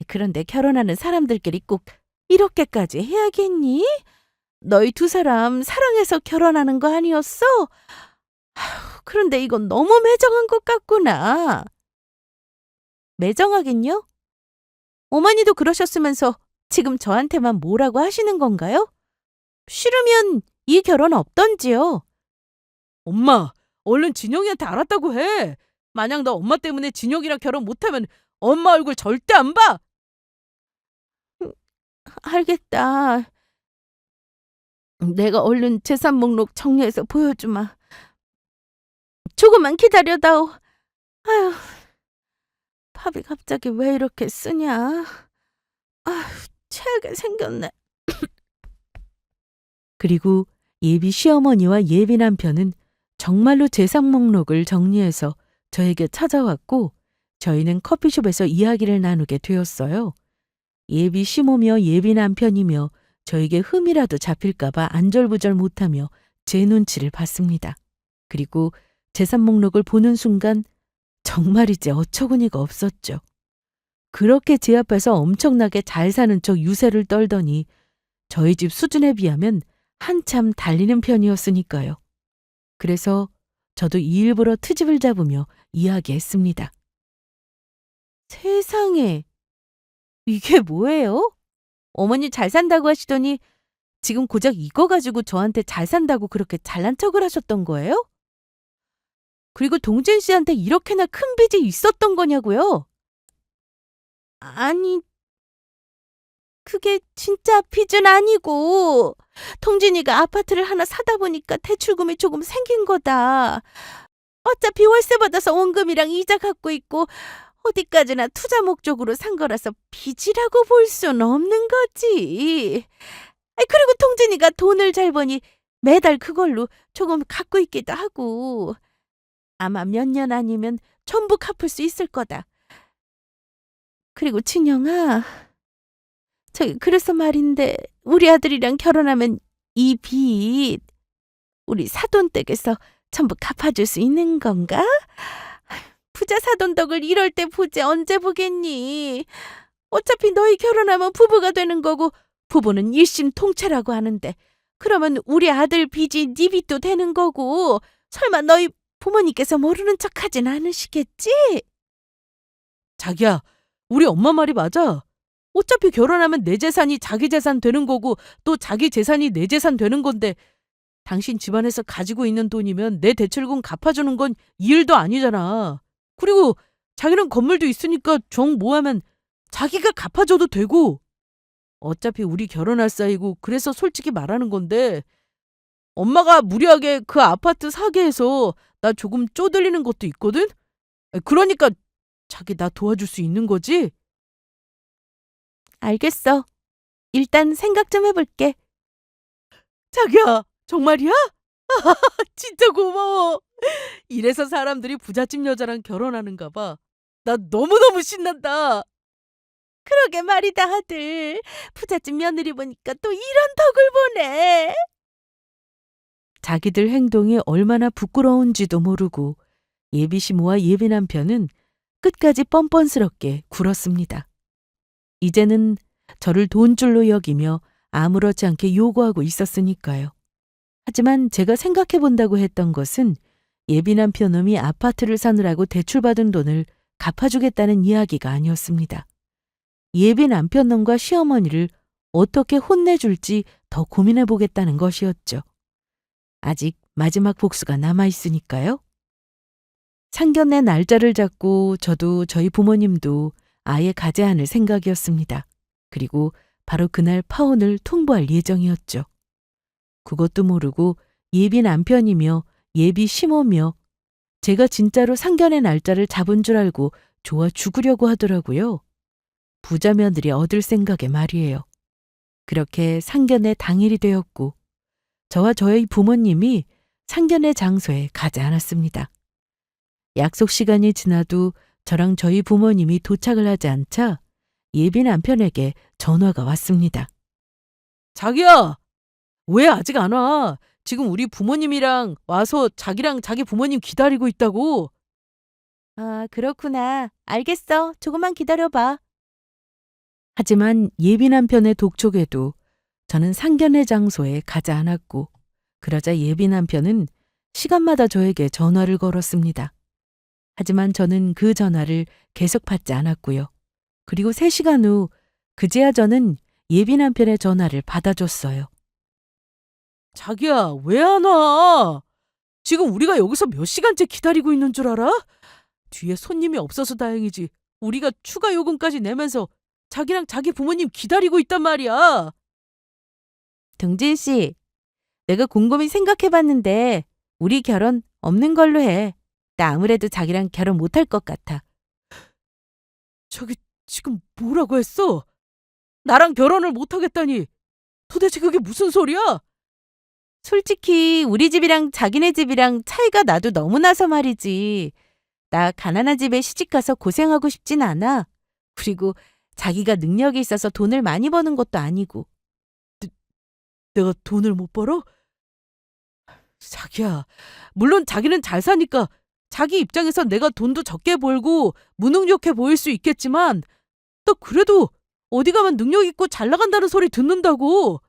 그런데 결혼하는 사람들끼리 꼭 이렇게까지 해야겠니? 너희 두 사람 사랑해서 결혼하는 거 아니었어? 그런데 이건 너무 매정한 것 같구나. 매정하긴요? 어머니도 그러셨으면서 지금 저한테만 뭐라고 하시는 건가요? 싫으면 이 결혼 없던지요. 엄마, 얼른 진영이한테 알았다고 해. 만약 너 엄마 때문에 진영이랑 결혼 못하면 엄마 얼굴 절대 안 봐. 알겠다. 내가 얼른 재산 목록 정리해서 보여주마. 조금만 기다려다오. 아휴, 밥이 갑자기 왜 이렇게 쓰냐. 아휴, 체하게 생겼네. 그리고 예비 시어머니와 예비 남편은 정말로 재산 목록을 정리해서 저에게 찾아왔고 저희는 커피숍에서 이야기를 나누게 되었어요. 예비 시모며 예비 남편이며 저에게 흠이라도 잡힐까봐 안절부절 못하며 제 눈치를 봤습니다. 그리고 재산 목록을 보는 순간 정말이지 어처구니가 없었죠. 그렇게 제 앞에서 엄청나게 잘 사는 척 유세를 떨더니 저희 집 수준에 비하면 한참 달리는 편이었으니까요. 그래서 저도 일부러 트집을 잡으며 이야기했습니다. 세상에, 이게 뭐예요? 어머니 잘 산다고 하시더니 지금 고작 이거 가지고 저한테 잘 산다고 그렇게 잘난 척을 하셨던 거예요? 그리고 동진 씨한테 이렇게나 큰 빚이 있었던 거냐고요? 아니, 그게 진짜 빚은 아니고 동진이가 아파트를 하나 사다 보니까 대출금이 조금 생긴 거다. 어차피 월세 받아서 원금이랑 이자 갖고 있고 어디까지나 투자 목적으로 산 거라서 빚이라고 볼 순 없는 거지. 그리고 동진이가 돈을 잘 버니 매달 그걸로 조금 갖고 있기도 하고 아마 몇 년 아니면 전부 갚을 수 있을 거다. 그리고 친영아, 그래서 말인데 우리 아들이랑 결혼하면 이 빚 우리 사돈댁에서 전부 갚아줄 수 있는 건가? 부자 사돈 덕을 이럴 때 보지 언제 보겠니? 어차피 너희 결혼하면 부부가 되는 거고 부부는 일심통체라고 하는데 그러면 우리 아들 빚이 네 빚도 되는 거고 설마 너희 부모님께서 모르는 척하진 않으시겠지? 자기야, 우리 엄마 말이 맞아. 어차피 결혼하면 내 재산이 자기 재산 되는 거고 또 자기 재산이 내 재산 되는 건데 당신 집안에서 가지고 있는 돈이면 내 대출금 갚아주는 건 일도 아니잖아. 그리고 자기는 건물도 있으니까 정 모으면 자기가 갚아줘도 되고 어차피 우리 결혼할 사이고 그래서 솔직히 말하는 건데 엄마가 무리하게 그 아파트 사게 해서 나 조금 쪼들리는 것도 있거든? 그러니까 자기 나 도와줄 수 있는 거지? 알겠어. 일단 생각 좀 해볼게. 자기야, 정말이야? 진짜 고마워. 이래서 사람들이 부잣집 여자랑 결혼하는가 봐. 나 너무너무 신난다. 그러게 말이다, 아들. 부잣집 며느리 보니까 또 이런 덕을 보네. 자기들 행동이 얼마나 부끄러운지도 모르고 예비 시모와 예비 남편은 끝까지 뻔뻔스럽게 굴었습니다. 이제는 저를 돈줄로 여기며 아무렇지 않게 요구하고 있었으니까요. 하지만 제가 생각해 본다고 했던 것은 예비 남편놈이 아파트를 사느라고 대출받은 돈을 갚아주겠다는 이야기가 아니었습니다. 예비 남편놈과 시어머니를 어떻게 혼내줄지 더 고민해 보겠다는 것이었죠. 아직 마지막 복수가 남아있으니까요. 상견례 날짜를 잡고 저도 저희 부모님도 아예 가지 않을 생각이었습니다. 그리고 바로 그날 파혼을 통보할 예정이었죠. 그것도 모르고 예비 남편이며 예비 시모며 제가 진짜로 상견례 날짜를 잡은 줄 알고 좋아 죽으려고 하더라고요. 부자 며느리 얻을 생각에 말이에요. 그렇게 상견례 당일이 되었고 저와 저희 부모님이 상견례 장소에 가지 않았습니다. 약속 시간이 지나도 저랑 저희 부모님이 도착을 하지 않자 예비 남편에게 전화가 왔습니다. 자기야, 왜 아직 안 와? 지금 우리 부모님이랑 와서 자기랑 자기 부모님 기다리고 있다고. 아, 그렇구나. 알겠어. 조금만 기다려봐. 하지만 예비 남편의 독촉에도 저는 상견례 장소에 가지 않았고, 그러자 예비 남편은 시간마다 저에게 전화를 걸었습니다. 하지만 저는 그 전화를 계속 받지 않았고요. 그리고 3시간 후 그제야 저는 예비 남편의 전화를 받아줬어요. 자기야, 왜 안 와? 지금 우리가 여기서 몇 시간째 기다리고 있는 줄 알아? 뒤에 손님이 없어서 다행이지. 우리가 추가 요금까지 내면서 자기랑 자기 부모님 기다리고 있단 말이야. 등진 씨, 내가 곰곰이 생각해봤는데 우리 결혼 없는 걸로 해. 나 아무래도 자기랑 결혼 못할 것 같아. 저기 지금 뭐라고 했어? 나랑 결혼을 못하겠다니. 도대체 그게 무슨 소리야? 솔직히 우리 집이랑 자기네 집이랑 차이가 나도 너무 나서 말이지. 나 가난한 집에 시집가서 고생하고 싶진 않아. 그리고 자기가 능력이 있어서 돈을 많이 버는 것도 아니고. 내가 돈을 못 벌어? 자기야, 물론 자기는 잘 사니까 자기 입장에서 내가 돈도 적게 벌고 무능력해 보일 수 있겠지만 또 그래도 어디 가면 능력 있고 잘 나간다는 소리 듣는다고.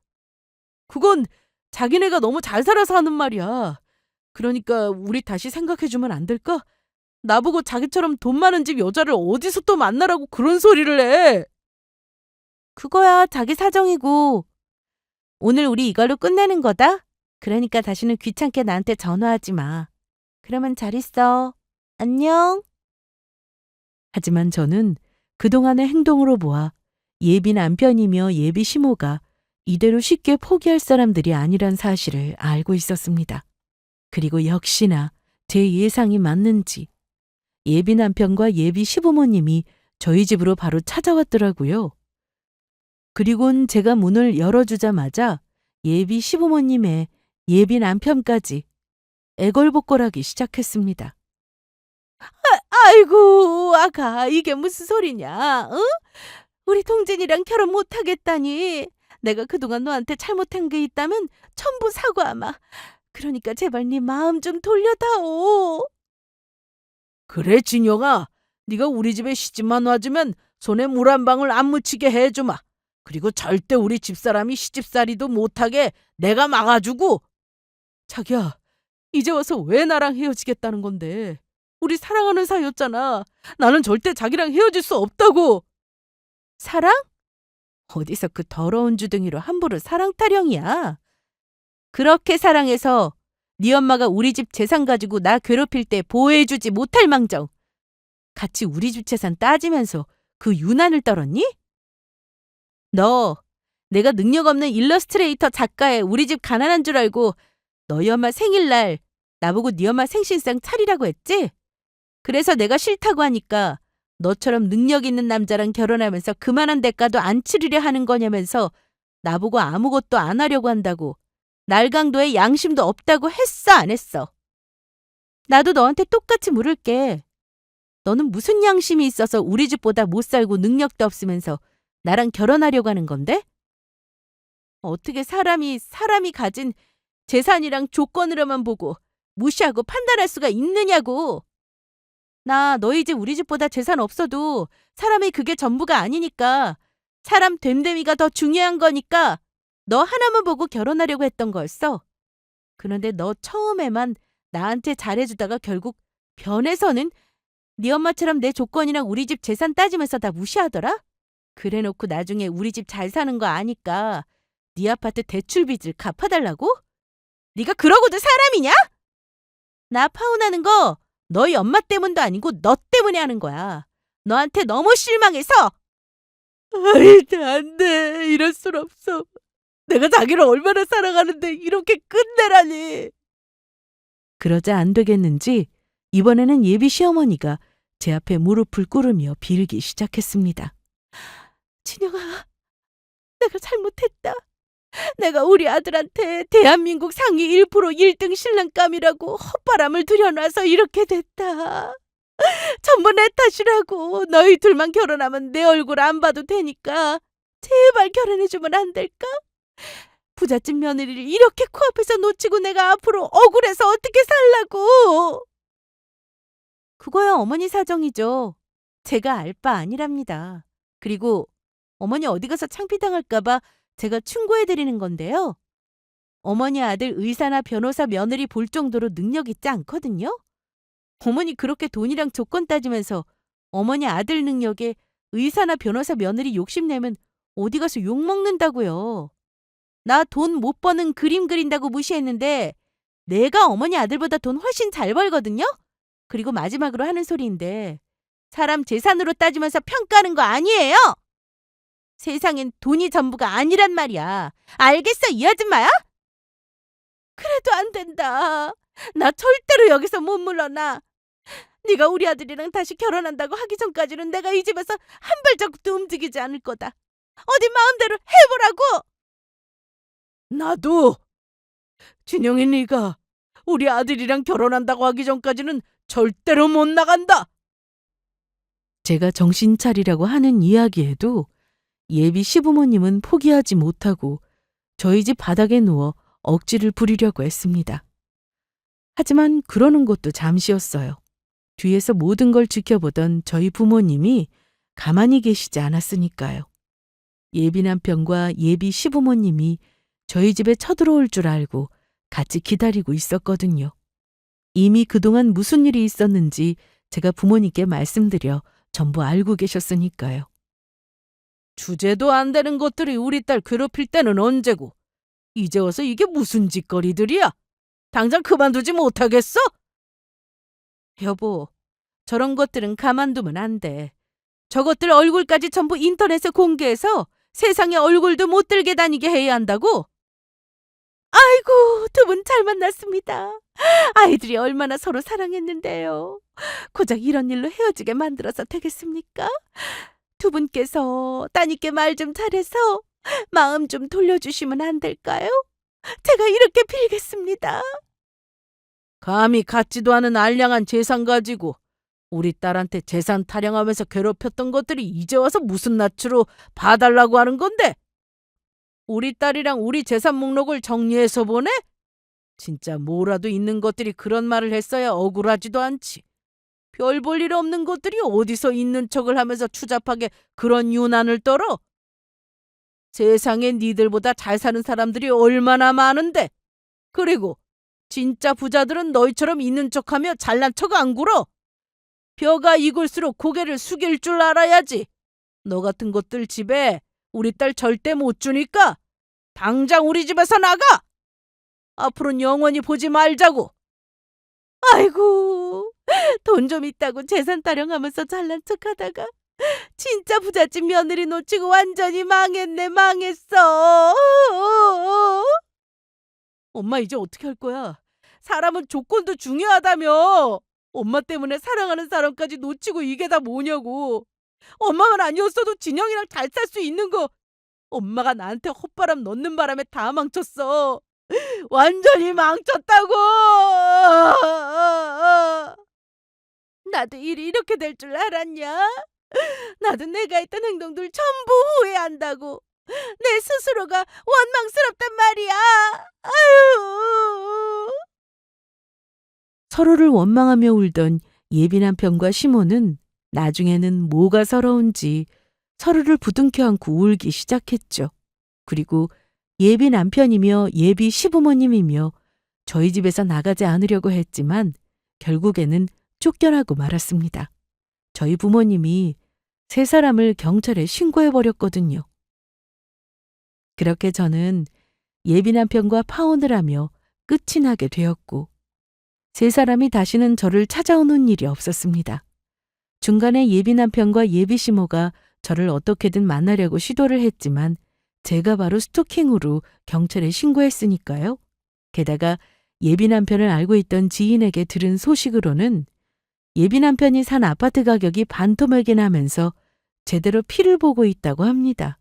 그건 자기네가 너무 잘 살아서 하는 말이야. 그러니까 우리 다시 생각해주면 안 될까? 나보고 자기처럼 돈 많은 집 여자를 어디서 또 만나라고 그런 소리를 해. 그거야 자기 사정이고. 오늘 우리 이걸로 끝내는 거다? 그러니까 다시는 귀찮게 나한테 전화하지 마. 그러면 잘 있어. 안녕. 하지만 저는 그동안의 행동으로 보아 예비 남편이며 예비 시모가 이대로 쉽게 포기할 사람들이 아니란 사실을 알고 있었습니다. 그리고 역시나 제 예상이 맞는지 예비 남편과 예비 시부모님이 저희 집으로 바로 찾아왔더라고요. 그리고는 제가 문을 열어주자마자 예비 시부모님의 예비 남편까지 애걸복걸하기 시작했습니다. 아이고, 아가, 이게 무슨 소리냐? 응? 우리 동진이랑 결혼 못하겠다니. 내가 그동안 너한테 잘못한 게 있다면 전부 사과하마. 그러니까 제발 네 마음 좀 돌려다오. 그래, 진영아. 네가 우리 집에 시집만 와주면 손에 물 한 방울 안 묻히게 해주마. 그리고 절대 우리 집사람이 시집살이도 못하게 내가 막아주고. 자기야, 이제 와서 왜 나랑 헤어지겠다는 건데? 우리 사랑하는 사이였잖아. 나는 절대 자기랑 헤어질 수 없다고. 사랑? 어디서 그 더러운 주둥이로 함부로 사랑 타령이야. 그렇게 사랑해서 네 엄마가 우리 집 재산 가지고 나 괴롭힐 때 보호해주지 못할 망정. 같이 우리 집 재산 따지면서 그 유난을 떨었니? 너, 내가 능력 없는 일러스트레이터 작가에 우리 집 가난한 줄 알고 너희 엄마 생일날 나보고 네 엄마 생신상 차리라고 했지? 그래서 내가 싫다고 하니까 너처럼 능력 있는 남자랑 결혼하면서 그만한 대가도 안 치르려 하는 거냐면서 나보고 아무것도 안 하려고 한다고. 날강도에 양심도 없다고 했어, 안 했어? 나도 너한테 똑같이 물을게. 너는 무슨 양심이 있어서 우리 집보다 못 살고 능력도 없으면서 나랑 결혼하려고 하는 건데? 어떻게 사람이 가진 재산이랑 조건으로만 보고 무시하고 판단할 수가 있느냐고. 나 너희 집 우리 집보다 재산 없어도 사람이 그게 전부가 아니니까 사람 됨됨이가 더 중요한 거니까 너 하나만 보고 결혼하려고 했던 거였어. 그런데 너 처음에만 나한테 잘해주다가 결국 변해서는 네 엄마처럼 내 조건이랑 우리 집 재산 따지면서 다 무시하더라? 그래놓고 나중에 우리 집 잘 사는 거 아니까 네 아파트 대출빚을 갚아달라고? 네가 그러고도 사람이냐? 나 파혼하는 거 너희 엄마 때문도 아니고 너 때문에 하는 거야. 너한테 너무 실망해서. 아이, 안 돼. 이럴 순 없어. 내가 자기를 얼마나 사랑하는데 이렇게 끝내라니. 그러자 안 되겠는지 이번에는 예비 시어머니가 제 앞에 무릎을 꿇으며 빌기 시작했습니다. 진영아, 내가 잘못했다. 내가 우리 아들한테 대한민국 상위 1% 1등 신랑감이라고 헛바람을 들여놔서 이렇게 됐다. 전부 내 탓이라고. 너희 둘만 결혼하면 내 얼굴 안 봐도 되니까 제발 결혼해주면 안 될까? 부잣집 며느리를 이렇게 코앞에서 놓치고 내가 앞으로 억울해서 어떻게 살라고. 그거야 어머니 사정이죠. 제가 알 바 아니랍니다. 그리고 어머니 어디 가서 창피당할까 봐 제가 충고해드리는 건데요. 어머니 아들 의사나 변호사 며느리 볼 정도로 능력 있지 않거든요. 어머니 그렇게 돈이랑 조건 따지면서 어머니 아들 능력에 의사나 변호사 며느리 욕심내면 어디 가서 욕먹는다고요. 나 돈 못 버는 그림 그린다고 무시했는데 내가 어머니 아들보다 돈 훨씬 잘 벌거든요. 그리고 마지막으로 하는 소리인데 사람 재산으로 따지면서 평가하는 거 아니에요? 세상엔 돈이 전부가 아니란 말이야. 알겠어, 이 아줌마야? 그래도 안 된다. 나 절대로 여기서 못 물러나. 네가 우리 아들이랑 다시 결혼한다고 하기 전까지는 내가 이 집에서 한 발자국도 움직이지 않을 거다. 어디 마음대로 해보라고. 나도. 진영이 네가 우리 아들이랑 결혼한다고 하기 전까지는 절대로 못 나간다. 제가 정신 차리라고 하는 이야기에도 예비 시부모님은 포기하지 못하고 저희 집 바닥에 누워 억지를 부리려고 했습니다. 하지만 그러는 것도 잠시였어요. 뒤에서 모든 걸 지켜보던 저희 부모님이 가만히 계시지 않았으니까요. 예비 남편과 예비 시부모님이 저희 집에 쳐들어올 줄 알고 같이 기다리고 있었거든요. 이미 그동안 무슨 일이 있었는지 제가 부모님께 말씀드려 전부 알고 계셨으니까요. 주제도 안 되는 것들이 우리 딸 괴롭힐 때는 언제고 이제 와서 이게 무슨 짓거리들이야? 당장 그만두지 못하겠어? 여보, 저런 것들은 가만두면 안 돼. 저것들 얼굴까지 전부 인터넷에 공개해서 세상에 얼굴도 못 들게 다니게 해야 한다고? 아이고, 두 분 잘 만났습니다. 아이들이 얼마나 서로 사랑했는데요. 고작 이런 일로 헤어지게 만들어서 되겠습니까? 두 분께서 따님께 말 좀 잘해서 마음 좀 돌려주시면 안 될까요? 제가 이렇게 빌겠습니다. 감히 같지도 않은 알량한 재산 가지고 우리 딸한테 재산 타령하면서 괴롭혔던 것들이 이제 와서 무슨 낯으로 봐달라고 하는 건데? 우리 딸이랑 우리 재산 목록을 정리해서 보내? 진짜 뭐라도 있는 것들이 그런 말을 했어야 억울하지도 않지. 별 볼 일 없는 것들이 어디서 있는 척을 하면서 추잡하게 그런 유난을 떨어? 세상에 니들보다 잘 사는 사람들이 얼마나 많은데. 그리고 진짜 부자들은 너희처럼 있는 척하며 잘난 척 안 굴어. 벼가 익을수록 고개를 숙일 줄 알아야지. 너 같은 것들 집에 우리 딸 절대 못 주니까 당장 우리 집에서 나가. 앞으로는 영원히 보지 말자고. 아이고, 돈 좀 있다고 재산 타령하면서 잘난 척하다가 진짜 부잣집 며느리 놓치고 완전히 망했네, 망했어. 엄마 이제 어떻게 할 거야? 사람은 조건도 중요하다며. 엄마 때문에 사랑하는 사람까지 놓치고 이게 다 뭐냐고. 엄마만 아니었어도 진영이랑 잘 살 수 있는 거 엄마가 나한테 헛바람 넣는 바람에 다 망쳤어. 완전히 망쳤다고. 나도 일이 이렇게 될 줄 알았냐? 나도 내가 했던 행동들 전부 후회한다고. 내 스스로가 원망스럽단 말이야. 아유. 서로를 원망하며 울던 예비 남편과 시모는 나중에는 뭐가 서러운지 서로를 부둥켜 안고 울기 시작했죠. 그리고 예비 남편이며 예비 시부모님이며 저희 집에서 나가지 않으려고 했지만 결국에는 쫓겨나고 말았습니다. 저희 부모님이 세 사람을 경찰에 신고해버렸거든요. 그렇게 저는 예비 남편과 파혼을 하며 끝이 나게 되었고 세 사람이 다시는 저를 찾아오는 일이 없었습니다. 중간에 예비 남편과 예비 시모가 저를 어떻게든 만나려고 시도를 했지만 제가 바로 스토킹으로 경찰에 신고했으니까요. 게다가 예비 남편을 알고 있던 지인에게 들은 소식으로는 예비 남편이 산 아파트 가격이 반토막이 나면서 제대로 피를 보고 있다고 합니다.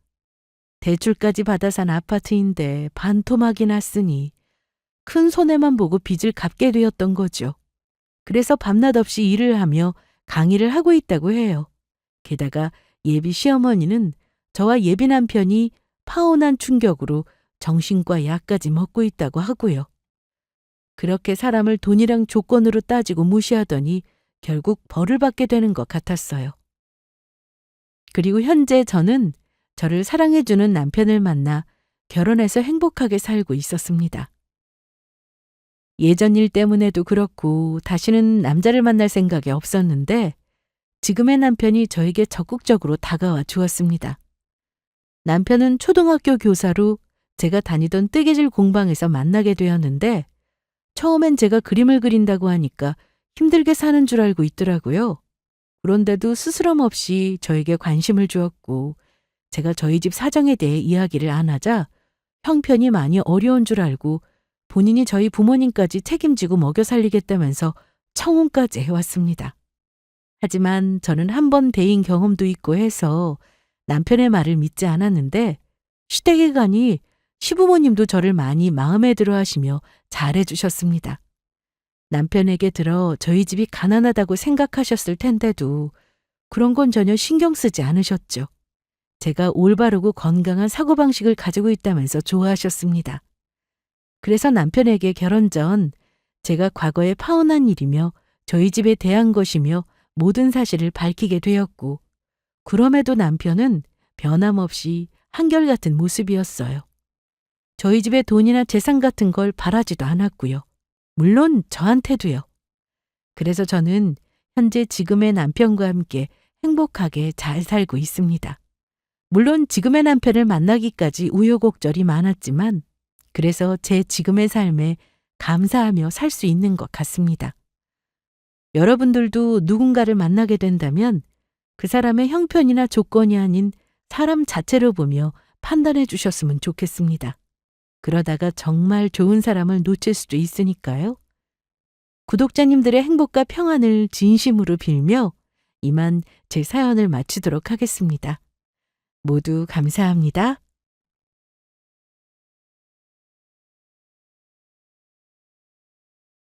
대출까지 받아 산 아파트인데 반토막이 났으니 큰 손해만 보고 빚을 갚게 되었던 거죠. 그래서 밤낮 없이 일을 하며 강의를 하고 있다고 해요. 게다가 예비 시어머니는 저와 예비 남편이 파혼한 충격으로 정신과 약까지 먹고 있다고 하고요. 그렇게 사람을 돈이랑 조건으로 따지고 무시하더니 결국 벌을 받게 되는 것 같았어요. 그리고 현재 저는 저를 사랑해주는 남편을 만나 결혼해서 행복하게 살고 있었습니다. 예전 일 때문에도 그렇고 다시는 남자를 만날 생각이 없었는데 지금의 남편이 저에게 적극적으로 다가와 주었습니다. 남편은 초등학교 교사로 제가 다니던 뜨개질 공방에서 만나게 되었는데 처음엔 제가 그림을 그린다고 하니까 힘들게 사는 줄 알고 있더라고요. 그런데도 스스럼 없이 저에게 관심을 주었고 제가 저희 집 사정에 대해 이야기를 안 하자 형편이 많이 어려운 줄 알고 본인이 저희 부모님까지 책임지고 먹여 살리겠다면서 청혼까지 해왔습니다. 하지만 저는 한 번 대인 경험도 있고 해서 남편의 말을 믿지 않았는데 시댁에 가니 시부모님도 저를 많이 마음에 들어 하시며 잘해주셨습니다. 남편에게 들어 저희 집이 가난하다고 생각하셨을 텐데도 그런 건 전혀 신경 쓰지 않으셨죠. 제가 올바르고 건강한 사고방식을 가지고 있다면서 좋아하셨습니다. 그래서 남편에게 결혼 전 제가 과거에 파혼한 일이며 저희 집에 대한 것이며 모든 사실을 밝히게 되었고 그럼에도 남편은 변함없이 한결같은 모습이었어요. 저희 집에 돈이나 재산 같은 걸 바라지도 않았고요. 물론 저한테도요. 그래서 저는 현재 지금의 남편과 함께 행복하게 잘 살고 있습니다. 물론 지금의 남편을 만나기까지 우여곡절이 많았지만 그래서 제 지금의 삶에 감사하며 살 수 있는 것 같습니다. 여러분들도 누군가를 만나게 된다면 그 사람의 형편이나 조건이 아닌 사람 자체로 보며 판단해 주셨으면 좋겠습니다. 그러다가 정말 좋은 사람을 놓칠 수도 있으니까요. 구독자님들의 행복과 평안을 진심으로 빌며 이만 제 사연을 마치도록 하겠습니다. 모두 감사합니다.